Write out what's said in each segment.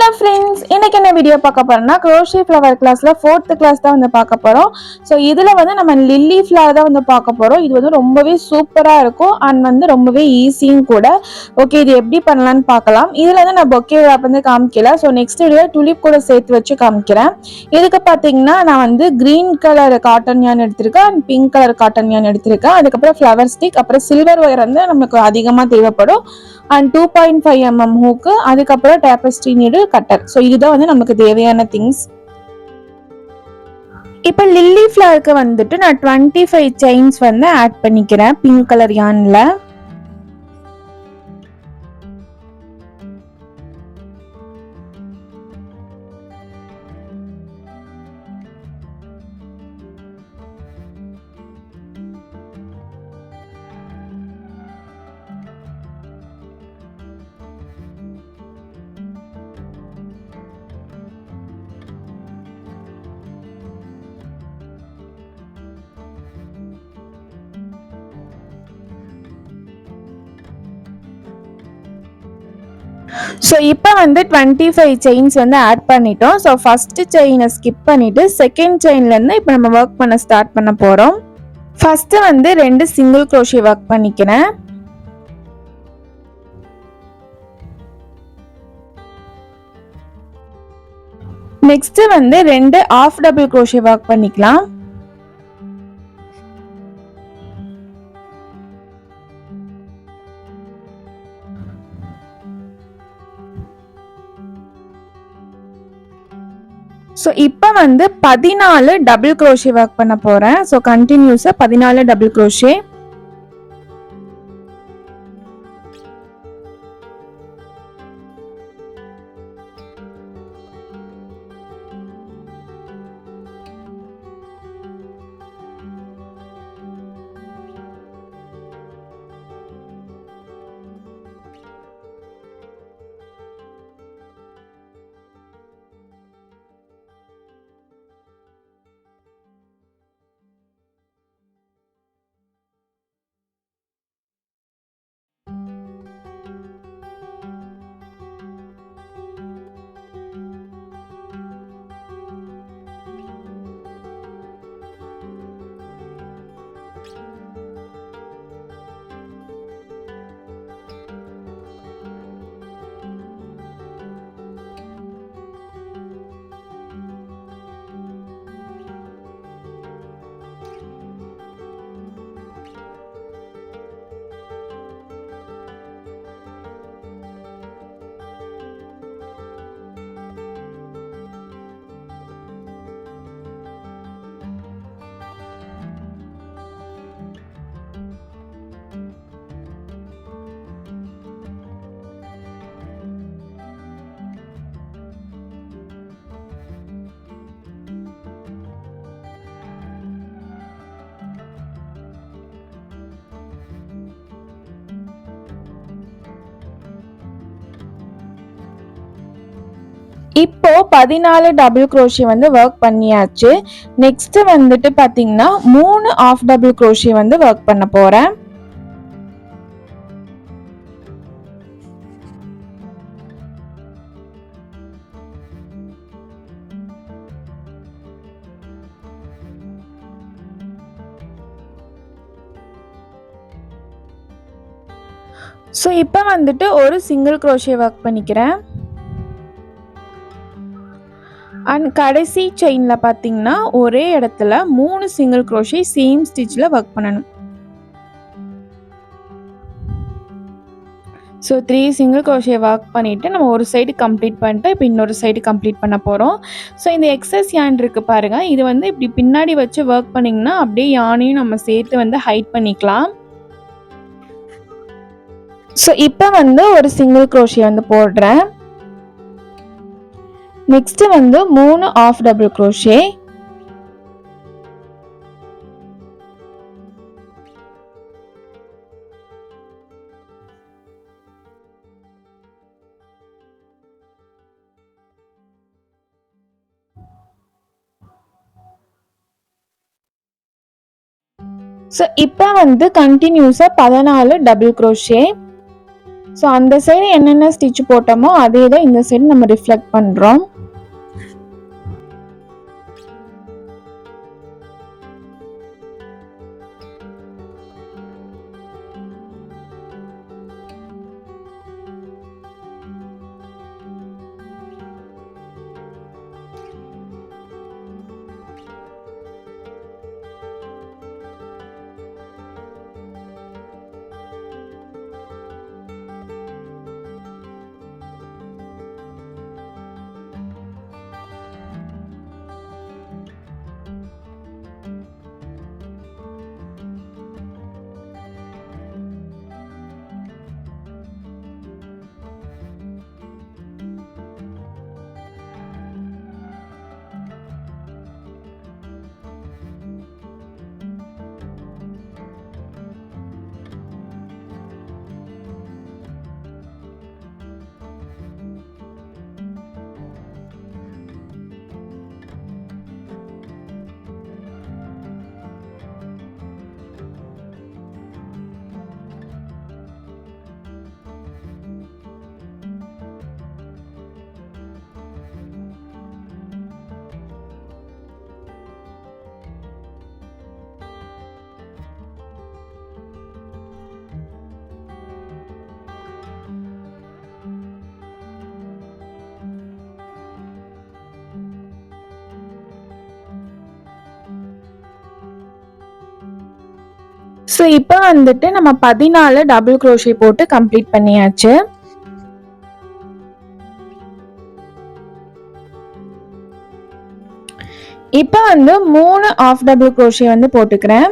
Hello friends, இன்னைக்கு என்ன video பார்க்க போறோம்னா க்ரோஷே ஃப்ளவர் கிளாஸ்ல 4th கிளாஸ் தான் வந்து பார்க்க போறோம். ஸோ இதுல வந்து நம்ம லில்லி ஃப்ளவர் தான் வந்து பார்க்க போறோம். இது வந்து ரொம்பவே சூப்பரா இருக்கும் அண்ட் வந்து ரொம்பவே ஈஸியும் கூட. ஓகே, இது எப்படி பண்ணலாம்னு பார்க்கலாம். இதுல வந்து நான் பொக்கே ராப் வந்து காமிக்கல. ஸோ நெக்ஸ்ட் வீடியோ டுலிப் கூட சேர்த்து வச்சு காமிக்கிறேன். இதுக்கு பார்த்தீங்கன்னா நான் வந்து கிரீன் கலர் காட்டன் யான் எடுத்திருக்கேன் அண்ட் பிங்க் கலர் காட்டன் யான் எடுத்திருக்கேன். அதுக்கப்புறம் ஃப்ளவர் ஸ்டிக், அப்புறம் சில்வர் ஒயர் வந்து நமக்கு அதிகமாக தேவைப்படும் அண்ட் 2.5 mm ஹூக்கு, அதுக்கப்புறம் டேப்பஸ்ட்ரி நீடில் கட்டர். ஸோ இதுதான் வந்து நமக்கு தேவையான திங்ஸ். இப்போ லில்லி ஃப்ளவருக்கு வந்துட்டு நான் 25 செயின்ஸ் வந்து ஆட் பண்ணிக்கிறேன் பிங்க் கலர் யான்ல. ஸோ இப்போ வந்து 25 செயின்ஸ் வந்து ஆட் பண்ணிட்டோம். ஸோ ஃபர்ஸ்ட் செயினை ஸ்கிப் பண்ணிட்டு செகண்ட் செயின்லேருந்து இப்போ நம்ம ஒர்க் பண்ண ஸ்டார்ட் பண்ண போகிறோம். ஃபர்ஸ்ட் வந்து 2 சிங்கிள் க்ரோஷே ஒர்க் பண்ணிக்கிறேன். நெக்ஸ்ட் வந்து 2 ஆஃப் டபுள் க்ரோஷே ஒர்க் பண்ணிக்கலாம். ஸோ இப்போ வந்து 14 டபுள் க்ரோஷே ஒர்க் பண்ண போகிறேன். ஸோ கண்டினியூஸாக 14 டபுள் க்ரோஷே. இப்போ 14 டபுள் க்ரோஷே வந்து ஒர்க் பண்ணியாச்சு. நெக்ஸ்ட் வந்துட்டு பாத்தீங்கன்னா 3 ஆஃப் டபுள் க்ரோஷே வந்து ஒர்க் பண்ண போறேன். ஸோ இப்போ வந்துட்டு ஒரு சிங்கிள் க்ரோஷே ஒர்க் பண்ணிக்கிறேன். அண்ட் கடைசி செயினில் பார்த்தீங்கன்னா ஒரே இடத்துல 3 சிங்கிள் க்ரோஷே சேம் ஸ்டிச்சில் ஒர்க் பண்ணணும். ஸோ 3 சிங்கிள் க்ரோஷே ஒர்க் பண்ணிவிட்டு நம்ம ஒரு சைடு கம்ப்ளீட் பண்ணிட்டு இப்போ இன்னொரு சைடு கம்ப்ளீட் பண்ண போகிறோம். ஸோ இந்த எக்ஸஸ் யான் இருக்குது பாருங்கள், இது வந்து இப்படி பின்னாடி வச்சு ஒர்க் பண்ணிங்கன்னா அப்படியே யானையும் நம்ம சேர்த்து வந்து ஹைட் பண்ணிக்கலாம். ஸோ இப்போ வந்து ஒரு சிங்கிள் க்ரோஷே வந்து போடுறேன். நெக்ஸ்ட் வந்து 3 ஆஃப் டபுள் க்ரோஷே. ஸோ இப்போ வந்து கண்டினியூஸாக 14 டபுள் க்ரோஷே. ஸோ அந்த சைடு என்னென்ன ஸ்டிச் போட்டோமோ அதே தான் இந்த சைடு நம்ம ரிஃப்ளெக்ட் பண்ணுறோம். ஸோ இப்போ வந்துட்டு நம்ம 14 டபுள் க்ரோஷே போட்டு கம்ப்ளீட் பண்ணியாச்சு. இப்போ வந்து 3 ஆஃப் டபுள் க்ரோஷே வந்து போட்டுக்கிறேன்.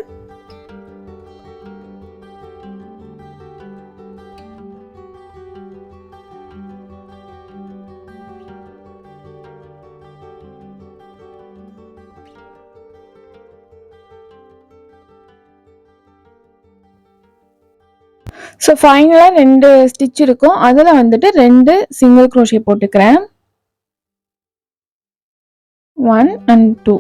ஸோ ஃபைனலாக 2 ஸ்டிச் இருக்கும், அதில் வந்துட்டு 2 சிங்கிள் க்ரோஷே போட்டுக்கிறேன். 1 and 2.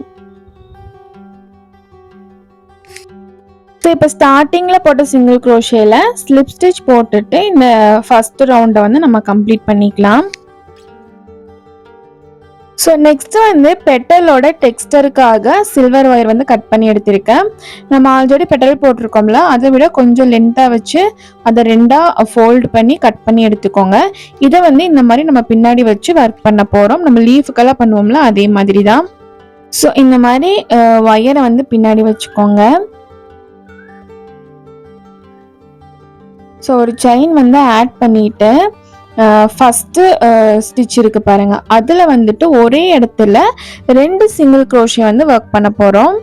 ஸோ இப்போ ஸ்டார்டிங்கில் போட்ட சிங்கிள் க்ரோஷேல ஸ்லிப் ஸ்டிச் போட்டுட்டு இந்த ஃபர்ஸ்ட் ரவுண்டை வந்து நம்ம கம்ப்ளீட் பண்ணிக்கலாம். ஸோ நெக்ஸ்ட் வந்து பெட்டலோட டெக்ஸ்டருக்காக சில்வர் ஒயர் வந்து கட் பண்ணி எடுத்திருக்கேன். நம்ம ஆல்ரெடி பெட்டல் போட்டிருக்கோம்ல, அதை விட கொஞ்சம் லென்த்தாக வச்சு அதை 2ஆக ஃபோல்டு பண்ணி கட் பண்ணி எடுத்துக்கோங்க. இதை வந்து இந்த மாதிரி நம்ம பின்னாடி வச்சு ஒர்க் பண்ண போகிறோம். நம்ம லீஃபுக்கெல்லாம் பண்ணுவோம்ல அதே மாதிரி தான். ஸோ இந்த மாதிரி ஒயரை வந்து பின்னாடி வச்சுக்கோங்க. ஸோ ஒரு செயின் வந்து ஆட் பண்ணிட்டு ஃபஸ்ட்டு ஸ்டிச் இருக்கு பாருங்க, அதில் வந்துட்டு ஒரே இடத்துல 2 சிங்கிள் க்ரோஷே வந்து ஒர்க் பண்ண போகிறோம்.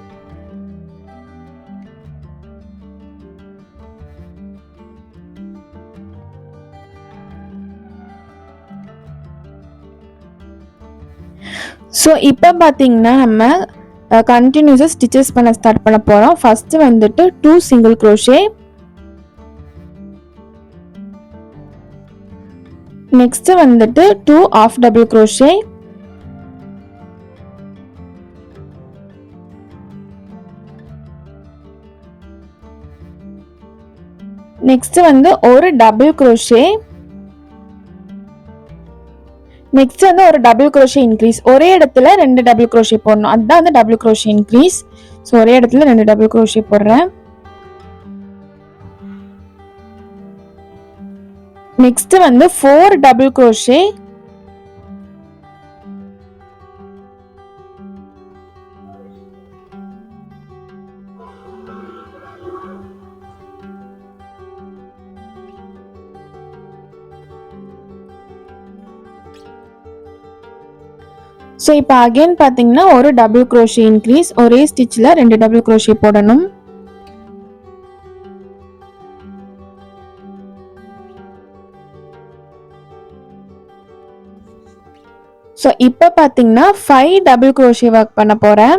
ஸோ இப்போ பார்த்தீங்கன்னா நம்ம கண்டினியூஸாக ஸ்டிச்சஸ் பண்ண ஸ்டார்ட் பண்ண போகிறோம். ஃபஸ்ட்டு வந்துட்டு 2 சிங்கிள் க்ரோஷே, நெக்ஸ்ட் வந்துட்டு 2 ஆஃப் டபுள் க்ரோஷே, நெக்ஸ்ட் வந்து ஒரு டபுள் க்ரோஷே, நெக்ஸ்ட் வந்து ஒரு டபுள் க்ரோஷே இன்க்ரீஸ். ஒரே இடத்துல 2 டபுள் க்ரோஷே போடணும், அதுதான் வந்து டபுள் க்ரோஷே இன்க்ரீஸ். ஸோ ஒரே இடத்துல 2 டபுள் க்ரோஷே போடுறேன். நெக்ஸ்ட் வந்து 4 டபுள் க்ரோஷே, ஸோ இப்போ அகைன் பார்த்தீங்கன்னா ஒரு டபுள் க்ரோஷே இன்க்ரீஸ், ஒரே ஸ்டிச்சில் 2 டபுள் க்ரோஷே போடணும். ஸோ இப்போ பார்த்தீங்கன்னா 5 டபுள் க்ரோஷே ஒர்க் பண்ண போகிறேன்.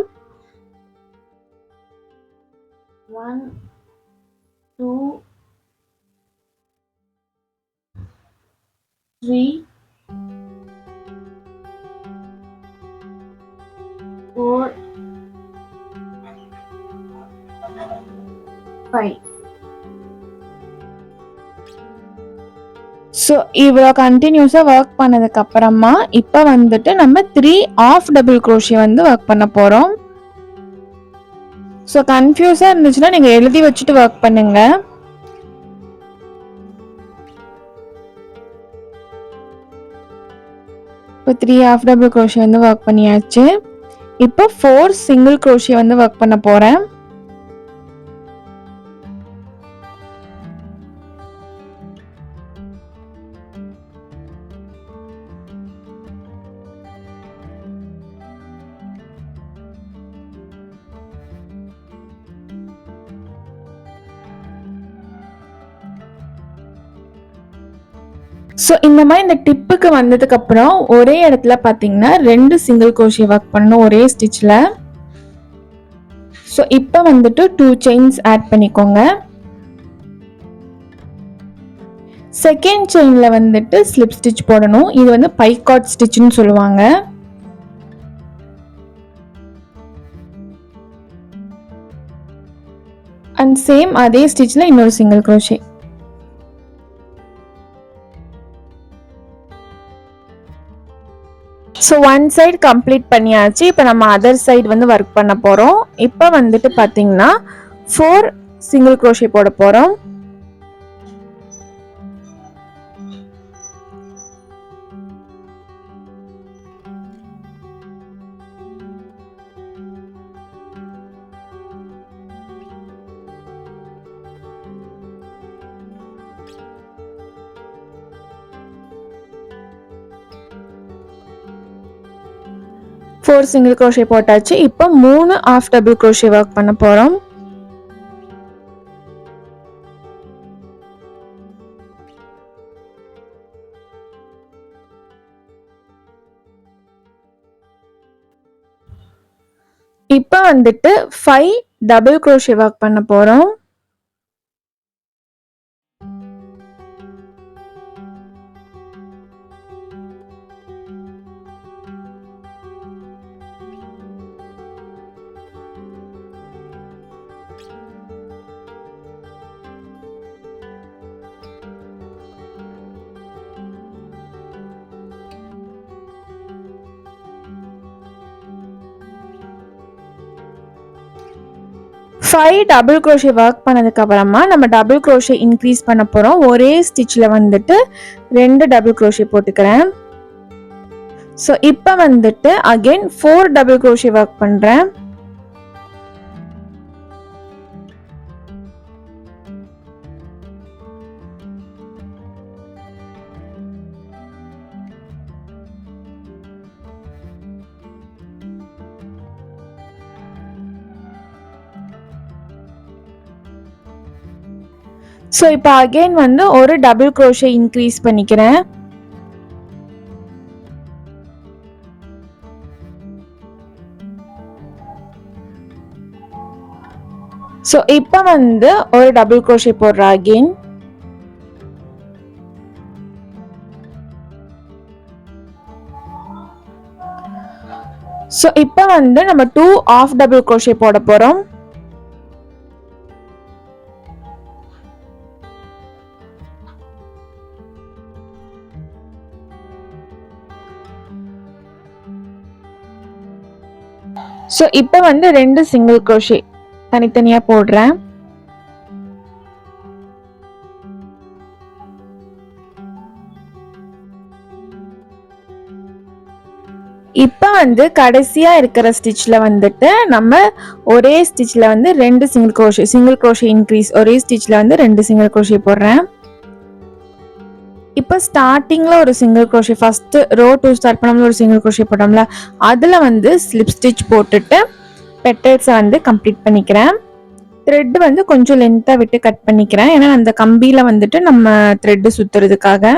1 2 3 4 5. ஸோ இவ்வளோ கண்டினியூஸாக ஒர்க் பண்ணதுக்கப்புறமா இப்போ வந்துட்டு நம்ம 3 ஆஃப் டபுள் க்ரோஷே வந்து ஒர்க் பண்ண போகிறோம். ஸோ கன்ஃபியூஸாக இருந்துச்சுன்னா நீங்கள் எழுதி வச்சுட்டு ஒர்க் பண்ணுங்க. இப்போ 3 ஆஃப் டபுள் க்ரோஷே வந்து ஒர்க் பண்ணியாச்சு. இப்போ 4 சிங்கிள் க்ரோஷே வந்து ஒர்க் பண்ண போகிறேன். ஸோ இந்த மாதிரி இந்த டிப்புக்கு வந்ததுக்கப்புறம் ஒரே இடத்துல பார்த்தீங்கன்னா 2 சிங்கிள் க்ரோஷே ஒர்க் பண்ணணும் ஒரே ஸ்டிச்சில். ஸோ இப்போ வந்துட்டு 2 செயின்ஸ் ஆட் பண்ணிக்கோங்க. செகண்ட் செயினில் வந்துட்டு ஸ்லிப் ஸ்டிச் போடணும். இது வந்து பைகாட் ஸ்டிச்னு சொல்லுவாங்க. அண்ட் சேம் அதே ஸ்டிச்சில் இன்னொரு single crochet. So one side complete பண்ணியாச்சு. இப்போ நம்ம அதர் சைடு வந்து ஒர்க் பண்ண போகிறோம். இப்போ வந்துட்டு பார்த்தீங்கன்னா 4 சிங்கிள் க்ரோஷே போட போகிறோம். ஃபோர் சிங்கிள் க்ரோஷே போட்டாச்சு. இப்போ 3 ஆஃப் டபுள் க்ரோஷே ஒர்க் பண்ண போகிறோம். இப்போ வந்துட்டு 5 டபுள் க்ரோஷே ஒர்க் பண்ண போகிறோம். ஃபைவ் டபுள் க்ரோஷே ஒர்க் பண்ணதுக்கப்புறமா நம்ம டபுள் க்ரோஷே இன்க்ரீஸ் பண்ண போகிறோம். ஒரே ஸ்டிச்சில் வந்துட்டு 2 டபுள் க்ரோஷே போட்டுக்கிறேன். ஸோ இப்போ வந்துட்டு அகெயின் 4 டபுள் க்ரோஷே ஒர்க் பண்ணுறேன். ஸோ இப்போ அகெயின் வந்து ஒரு டபுள் க்ரோஷே இன்க்ரீஸ் பண்ணிக்கிறேன். ஸோ இப்போ வந்து ஒரு டபுள் க்ரோஷே போடுறேன் அகெயின். ஸோ இப்போ வந்து நம்ம 2 ஆஃப் டபுள் க்ரோஷே போட போகிறோம். ஸோ இப்போ வந்து 2 சிங்கிள் க்ரோஷே தனித்தனியாக போடுறேன். இப்போ வந்து கடைசியாக இருக்கிற ஸ்டிச்சில் வந்துட்டு நம்ம ஒரே ஸ்டிச்சில் வந்து 2 சிங்கிள் க்ரோஷே இன்க்ரீஸ், ஒரே ஸ்டிச்சில் வந்து 2 சிங்கிள் க்ரோஷே போடுறேன். இப்போ ஸ்டார்டிங்கில் ஒரு single crochet, first row 2 start பண்ணாமல் ஒரு சிங்கிள் க்ரோஷே போட்டோம்ல, அதில் வந்து ஸ்லிப் ஸ்டிச் போட்டுட்டு பெட்டல்ஸை வந்து கம்ப்ளீட் பண்ணிக்கிறேன். த்ரெட் வந்து கொஞ்சம் லென்த்தாக விட்டு கட் பண்ணிக்கிறேன், ஏன்னா அந்த கம்பியில் வந்துட்டு நம்ம த்ரெட்டு சுற்றுறதுக்காக.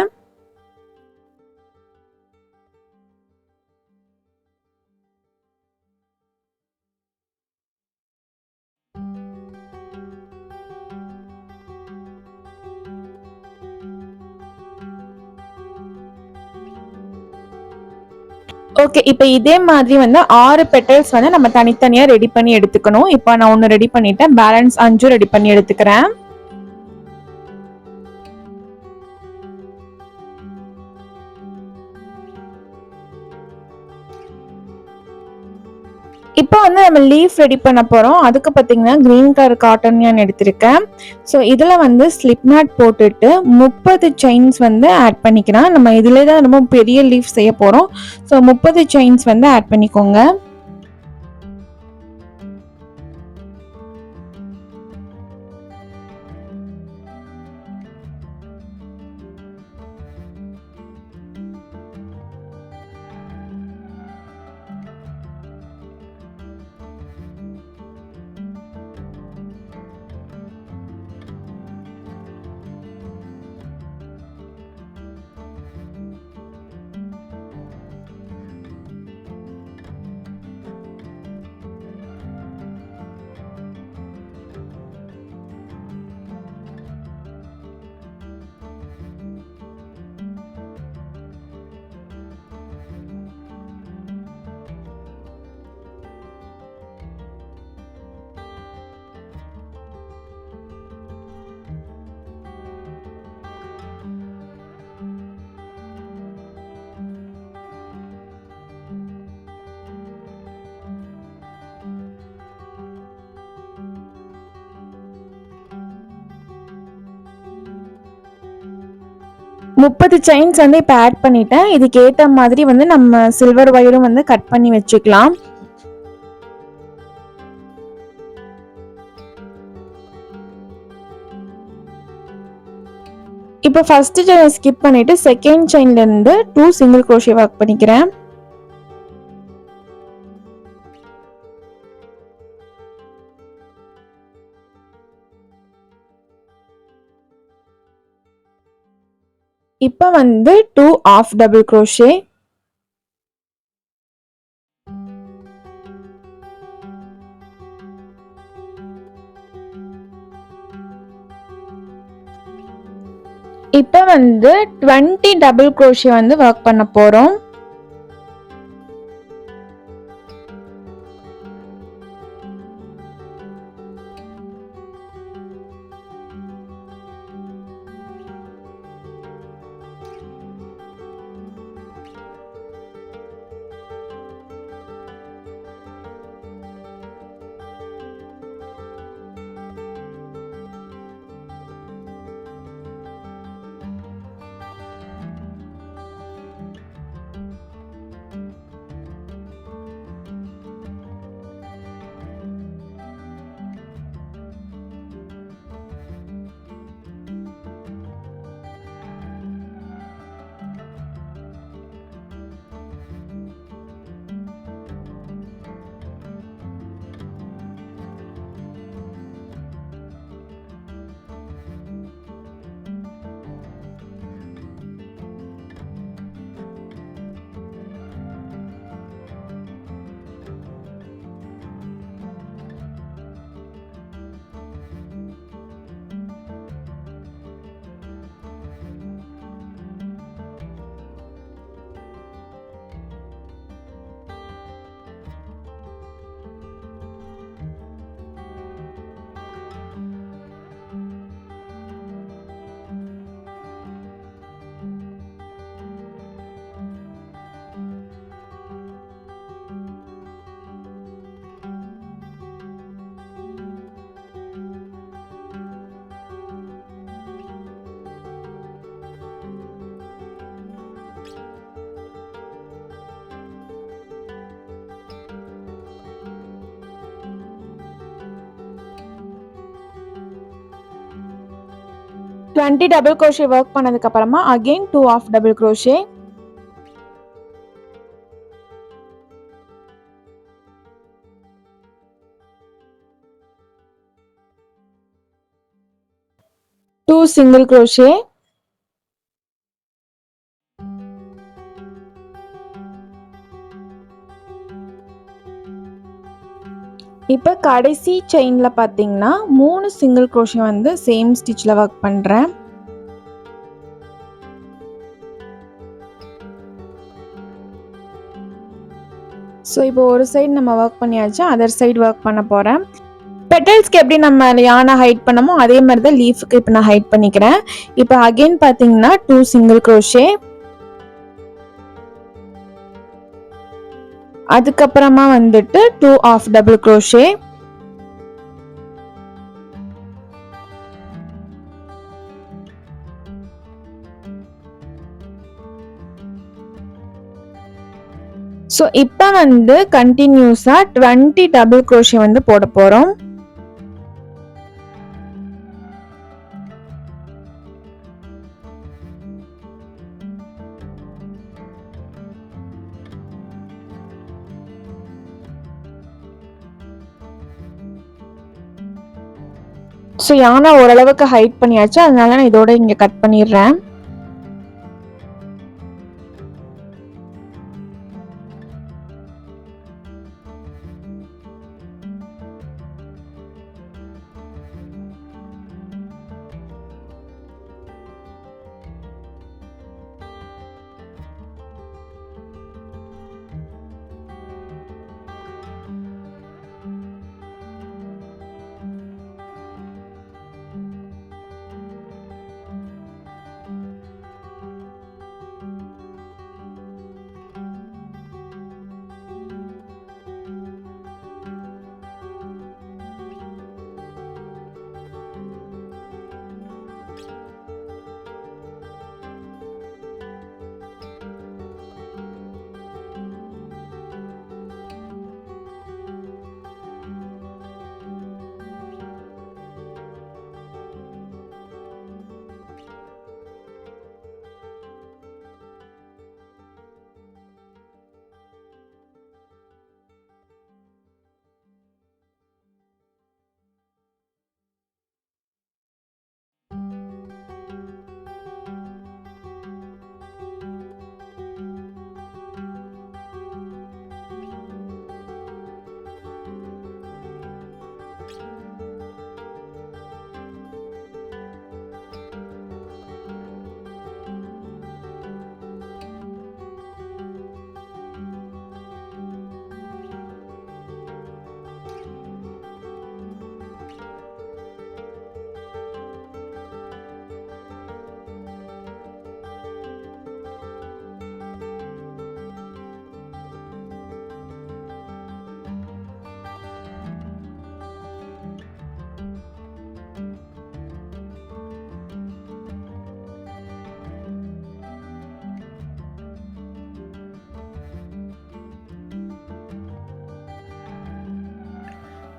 ஓகே, இப்போ இதே மாதிரி வந்து 6 பெட்டல்ஸ் வந்து நம்ம தனித்தனியாக ரெடி பண்ணி எடுத்துக்கணும். இப்போ நான் ஒன்று ரெடி பண்ணிட்டேன், பேலன்ஸ் 5 ரெடி பண்ணி எடுத்துக்கிறேன். இப்போ வந்து நம்ம லீஃப் ரெடி பண்ண போகிறோம். அதுக்கு பார்த்தீங்கன்னா க்ரீன் கலர் காட்டன் yarn எடுத்திருக்கேன். ஸோ இதில் வந்து ஸ்லிப் நாட் போட்டுட்டு 30 செயின்ஸ் வந்து ஆட் பண்ணிக்கலாம். நம்ம இதிலே தான் ரொம்ப பெரிய லீஃப் செய்ய போகிறோம். ஸோ 30 செயின்ஸ் வந்து ஆட் பண்ணிக்கோங்க. முப்பது செயின்ஸ் வந்து இப்போ ஆட் பண்ணிட்டேன். இதுக்கு ஏற்ற மாதிரி வந்து நம்ம சில்வர் ஒயரும் வந்து கட் பண்ணி வச்சுக்கலாம். இப்போ ஃபர்ஸ்ட் செயின் ஸ்கிப் பண்ணிட்டு செகண்ட் செயின்ல இருந்து 2 சிங்கிள் crochet ஒர்க் பண்ணிக்கிறேன். இப்போ வந்து 2 half double crochet, இப்போ வந்து 20 டபுள் crochet வந்து ஒர்க் பண்ண போறோம். டுவெண்ட்டி டபுள் crochet ஒர்க் பண்ணதுக்கு அப்புறமா again 2 half double crochet, two single crochet, இப்போ கடைசி செயின்ல பார்த்தீங்கன்னா 3 சிங்கிள் crochet வந்து சேம் ஸ்டிச்சில் ஒர்க் பண்ணுறேன். ஸோ இப்போ ஒரு சைடு நம்ம ஒர்க் பண்ணியாச்சு, அதர் சைடு ஒர்க் பண்ண போகிறேன். பெட்டல்ஸ்க்கு எப்படி நம்ம யானை ஹைட் பண்ணமோ அதே மாதிரி தான் லீஃபுக்கு இப்போ நான் ஹைட் பண்ணிக்கிறேன். இப்போ அகைன் பார்த்தீங்கன்னா 2 சிங்கிள் crochet, அதுக்கப்புறமா வந்துட்டு 2 ஆஃப் டபுள் crochet. ஸோ இப்போ வந்து கண்டினியூஸாக 20 டபுள் crochet வந்து போட போகிறோம். ஸோ யானை ஓரளவுக்கு ஹைட் பண்ணியாச்சு, அதனால நான் இதோட இங்கே கட் பண்ணிடுறேன்.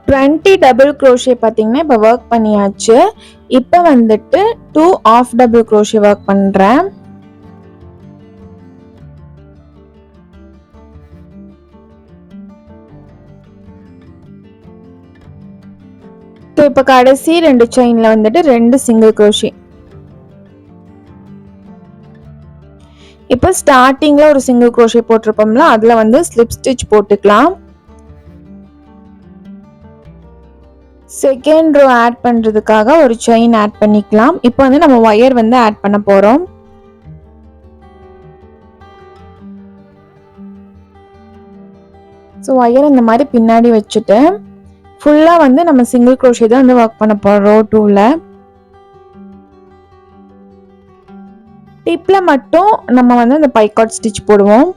டுவெண்ட்டி டபுள் crochet பார்த்தீங்கன்னா இப்போ ஒர்க் பண்ணியாச்சு. இப்போ வந்துட்டு 2 ஆஃப் டபுள் crochet ஒர்க் பண்ணுறேன். இப்போ கடைசி 2 செயினில் வந்துட்டு 2 சிங்கிள் crochet. இப்போ ஸ்டார்டிங்கில் ஒரு சிங்கிள் crochet போட்டிருப்போம்ல, அதில் வந்து ஸ்லிப் ஸ்டிச் போட்டுக்கலாம். செகண்ட் ரோ ஆட் பண்ணுறதுக்காக ஒரு செயின் ஆட் பண்ணிக்கலாம். இப்போ வந்து நம்ம ஒயர் வந்து ஆட் பண்ண போகிறோம். ஸோ ஒயர் இந்த மாதிரி பின்னாடி வச்சுட்டு ஃபுல்லாக வந்து நம்ம சிங்கிள் crochet தான் வந்து ஒர்க் பண்ண போகிறோம். ரோ 2ல டிப்பில் மட்டும் நம்ம வந்து இந்த பைகாட் ஸ்டிச் போடுவோம்.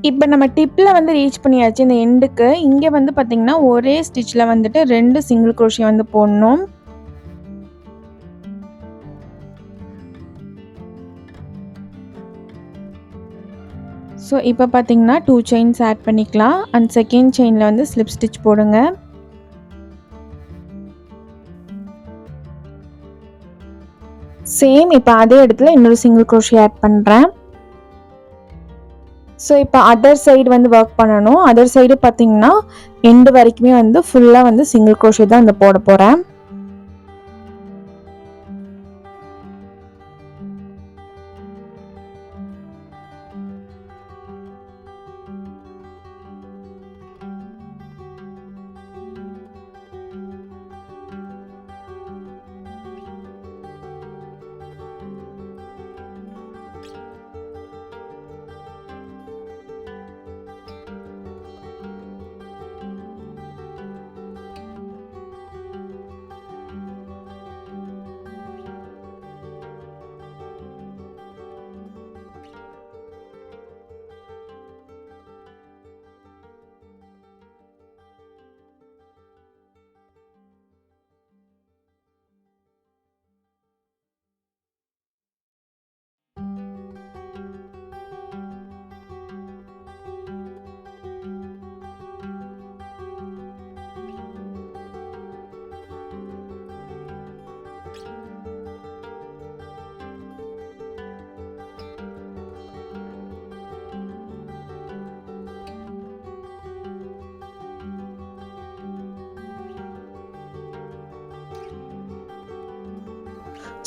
இப்போ நம்ம டிப்பில் வந்து ரீச் பண்ணியாச்சு இந்த எண்டுக்கு. இங்கே வந்து பார்த்திங்கன்னா ஒரே ஸ்டிச்சில் வந்துட்டு 2 சிங்கிள் க்ரோஷே வந்து போடணும். ஸோ இப்போ பார்த்திங்கன்னா 2 செயின்ஸ் ஆட் பண்ணிக்கலாம். அண்ட் செகண்ட் செயினில் வந்து ஸ்லிப் ஸ்டிச் போடுங்க. சேம் இப்போ அதே இடத்துல இன்னொரு சிங்கிள் க்ரோஷே ஆட் பண்ணுறேன். ஸோ இப்போ அதர் சைடு வந்து ஒர்க் பண்ணணும். அதர் சைடு பார்த்திங்கன்னா எண்டு வரைக்குமே வந்து ஃபுல்லாக வந்து சிங்கிள் க்ரோஷே தான் வந்து போட போகிறேன்.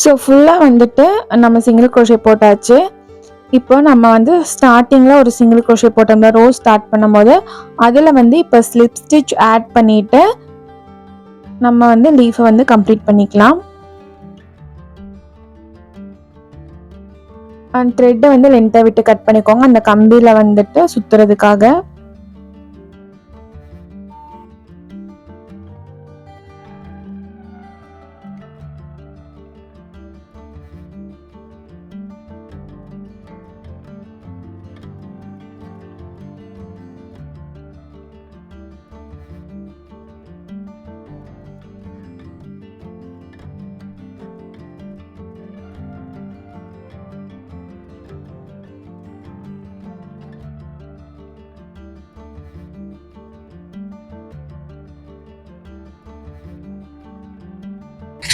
ஸோ ஃபுல்லாக வந்துட்டு நம்ம சிங்கிள் க்ரோஷே போட்டாச்சு. இப்போ நம்ம வந்து ஸ்டார்டிங்கில் ஒரு சிங்கிள் க்ரோஷே போட்டோம்ல ரோ ஸ்டார்ட் பண்ணும்போது, அதில் வந்து இப்போ ஸ்லிப் ஸ்டிச் ஆட் பண்ணிவிட்டு நம்ம வந்து லீஃபை வந்து கம்ப்ளீட் பண்ணிக்கலாம். அண்ட் த்ரெட்டை வந்து லென்த்தை விட்டு கட் பண்ணிக்கோங்க அந்த கம்பியில் வந்துட்டு சுற்றுறதுக்காக.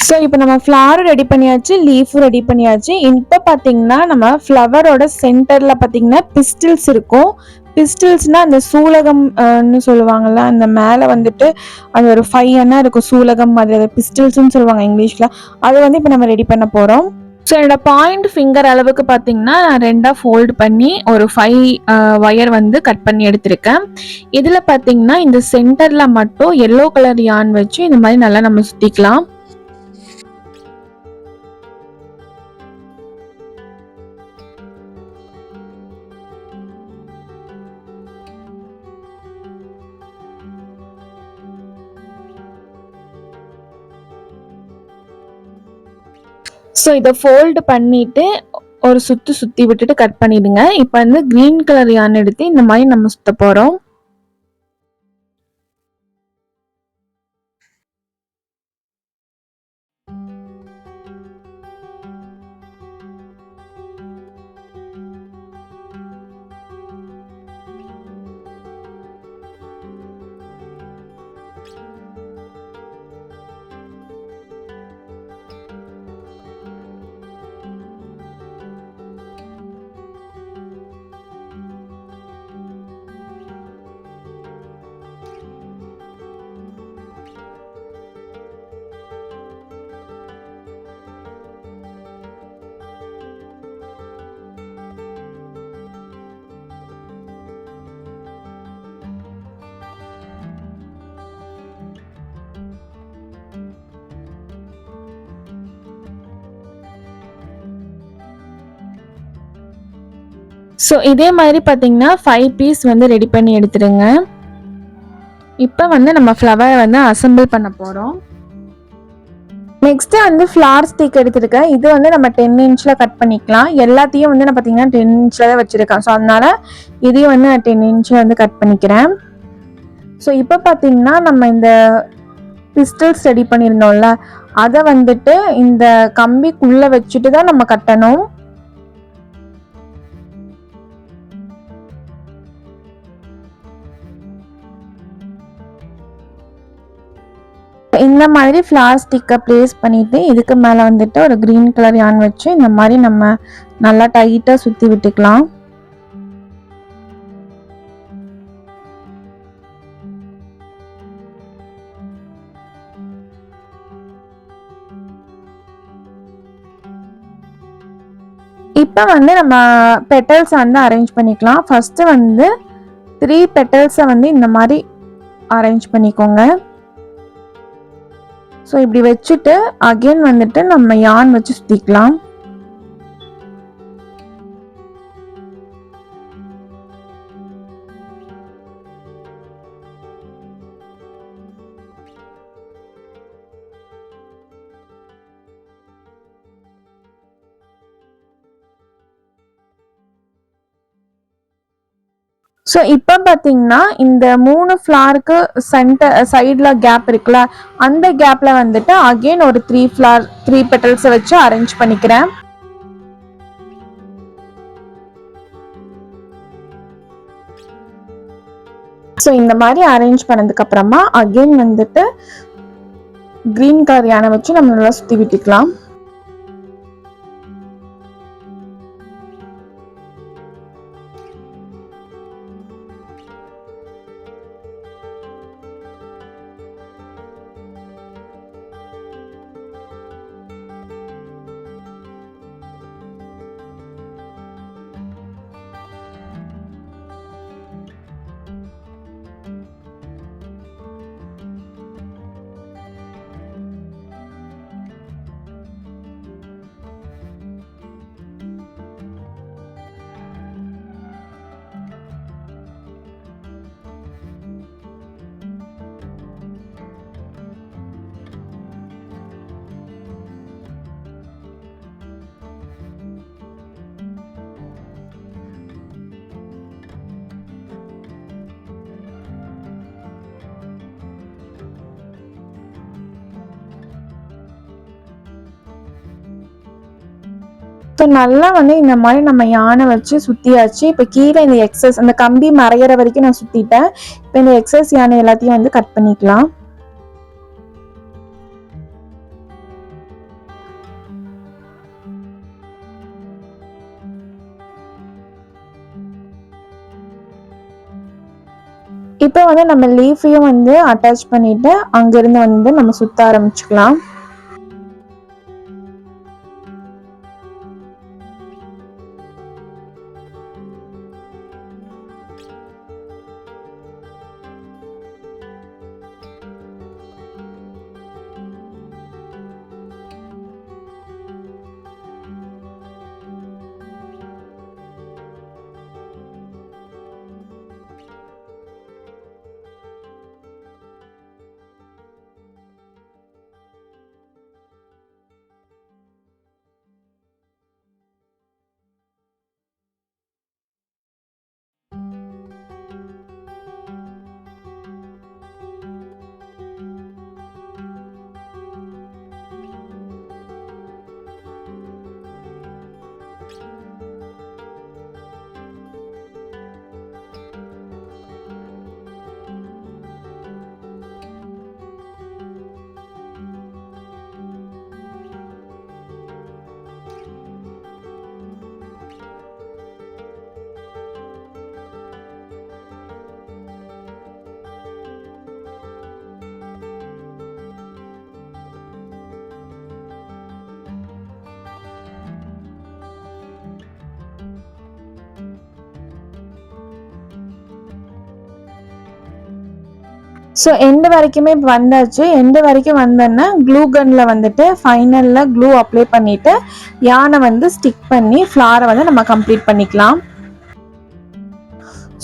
ஸோ இப்போ நம்ம ஃப்ளவரும் ரெடி பண்ணியாச்சு, லீஃபும் ரெடி பண்ணியாச்சு. இப்போ பார்த்தீங்கன்னா நம்ம ஃப்ளவரோட சென்டரில் பார்த்தீங்கன்னா பிஸ்டில்ஸ் இருக்கும். பிஸ்டில்ஸ்னால் அந்த சூலகம்னு சொல்லுவாங்கள்ல, அந்த மேலே வந்துட்டு அது ஒரு 5 அண்ணா இருக்கும் சூலகம் மாதிரி, அதை பிஸ்டில்ஸ்ன்னு சொல்லுவாங்க இங்கிலீஷில். அதை வந்து இப்போ நம்ம ரெடி பண்ண போகிறோம். ஸோ என்னோட பாயிண்ட் ஃபிங்கர் அளவுக்கு பார்த்தீங்கன்னா நான் 2ஆக ஃபோல்டு பண்ணி ஒரு 5 ஒயர் வந்து கட் பண்ணி எடுத்திருக்கேன். இதில் பார்த்தீங்கன்னா இந்த சென்டரில் மட்டும் எல்லோ கலர் யான் வச்சு இந்த மாதிரி நல்லா நம்ம சுற்றிக்கலாம். ஸோ இதை ஃபோல்டு பண்ணிவிட்டு ஒரு சுற்றி விட்டுட்டு கட் பண்ணிடுங்க. இப்போ வந்து க்ரீன் கலர் யான் எடுத்து இந்த மாதிரி நம்ம சுற்ற போகிறோம். ஸோ இதே மாதிரி பார்த்தீங்கன்னா 5 பீஸ் வந்து ரெடி பண்ணி எடுத்துடுங்க. இப்போ வந்து நம்ம ஃப்ளவரை வந்து அசெம்பிள் பண்ண போகிறோம். நெக்ஸ்ட்டு வந்து ஃப்ளார் ஸ்டிக் எடுத்துருக்கேன். இது வந்து நம்ம 10 இன்ச்சில் கட் பண்ணிக்கலாம். எல்லாத்தையும் வந்து நான் பார்த்தீங்கன்னா 10 இன்ச்சில் தான் வச்சுருக்கேன். ஸோ அதனால் இதையும் வந்து நான் 10 இன்ச்சில் வந்து கட் பண்ணிக்கிறேன். ஸோ இப்போ பார்த்தீங்கன்னா நம்ம இந்த பிஸ்டல்ஸ் ரெடி பண்ணியிருந்தோம்ல, அதை வந்துட்டு இந்த கம்பிக்குள்ளே வச்சுட்டு தான் நம்ம கட்டணும். இந்த மாதிரி ஃப்ளார் ஸ்டிக்கை ப்ளேஸ் பண்ணிவிட்டு இதுக்கு மேலே வந்துட்டு ஒரு க்ரீன் கலர் யான் வச்சு இந்த மாதிரி நம்ம நல்லா டைட்டாக சுற்றி விட்டுக்கலாம். இப்போ வந்து நம்ம பெட்டல்ஸை வந்து அரேஞ்ச் பண்ணிக்கலாம். ஃபஸ்ட்டு வந்து 3 பெட்டல்ஸை வந்து இந்த மாதிரி அரேஞ்ச் பண்ணிக்கோங்க. ஸோ இப்படி வச்சுட்டு அகெயின் வந்துட்டு நம்ம யான் வச்சு சுற்றிக்கலாம். ஸோ இப்போ பார்த்தீங்கன்னா இந்த 3 ஃப்ளாருக்கு சைடில் கேப் இருக்குல்ல, அந்த கேப்பில் வந்துட்டு அகெயின் ஒரு 3 பெட்டல்ஸை வச்சு அரேஞ்ச் பண்ணிக்கிறேன். ஸோ இந்த மாதிரி அரேஞ்ச் பண்ணதுக்கப்புறமா அகெயின் வந்துட்டு க்ரீன் கலர் யானை வச்சு நம்ம நல்லா சுற்றி விட்டுக்கலாம். ஸோ நல்லா வந்து இந்த மாதிரி நம்ம யானை வச்சு சுற்றியாச்சு. இப்போ கீழே இந்த எக்ஸஸ் அந்த கம்பி மறையிற வரைக்கும் நான் சுற்றிட்டேன். இப்போ இந்த எக்ஸஸ் யானை எல்லாத்தையும் வந்து கட் பண்ணிக்கலாம். இப்போ வந்து நம்ம லீஃபையும் வந்து அட்டாச் பண்ணிட்டு அங்கேருந்து வந்து நம்ம சுற்ற ஆரம்பிச்சுக்கலாம். ஸோ எண்டு வரைக்குமே இப்போ வந்தாச்சு. எண்டு வரைக்கும் வந்தோன்னா க்ளூ கன்னில் வந்துட்டு ஃபைனலில் க்ளூ அப்ளை பண்ணிவிட்டு யானை வந்து ஸ்டிக் பண்ணி ஃப்ளாரை வந்து நம்ம கம்ப்ளீட் பண்ணிக்கலாம்.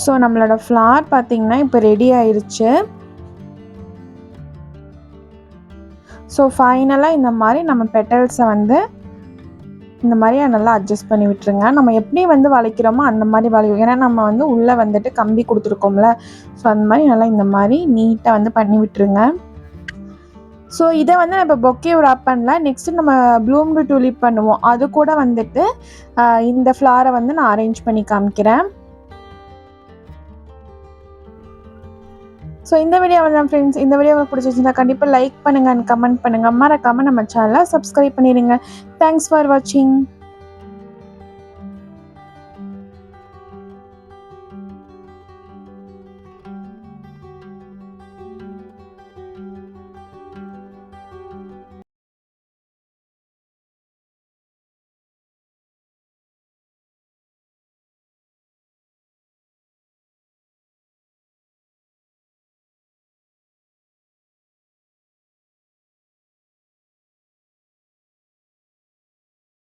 ஸோ நம்மளோட ஃப்ளார் பார்த்திங்கன்னா இப்போ ரெடி ஆயிடுச்சு. ஸோ ஃபைனலாக இந்த மாதிரி நம்ம பெட்டல்ஸை வந்து இந்த மாதிரி நல்லா அட்ஜஸ்ட் பண்ணி விட்டுருங்க. நம்ம எப்படி வந்து வளைக்கிறோமோ அந்த மாதிரி வளையும். ஏன்னா நம்ம வந்து உள்ளே வந்துட்டு கம்பி கொடுத்துருக்கோம்ல. ஸோ அந்த மாதிரி நல்லா இந்த மாதிரி நீட்டாக வந்து பண்ணி விட்டுருங்க. ஸோ இதை வந்து நம்ம பொக்கே ராப் பண்ணல. நெக்ஸ்ட்டு நம்ம ப்ளூம்டு டூலிப் பண்ணுவோம். அது கூட வந்துட்டு இந்த ஃப்ளாரை வந்து நான் அரேஞ்ச் பண்ணி காமிக்கிறேன். ஸோ இந்த வீடியோ தான் ஃப்ரெண்ட்ஸ். இந்த வீடியோ உங்களுக்கு பிடிச்சிருந்தா கண்டிப்பாக லைக் பண்ணுங்கள் அண்ட் கமெண்ட் பண்ணுங்கள். மறக்காமல் நம்ம சேனலை சப்ஸ்கிரைப் பண்ணிடுங்க. தேங்க்ஸ் ஃபார் வாட்சிங்.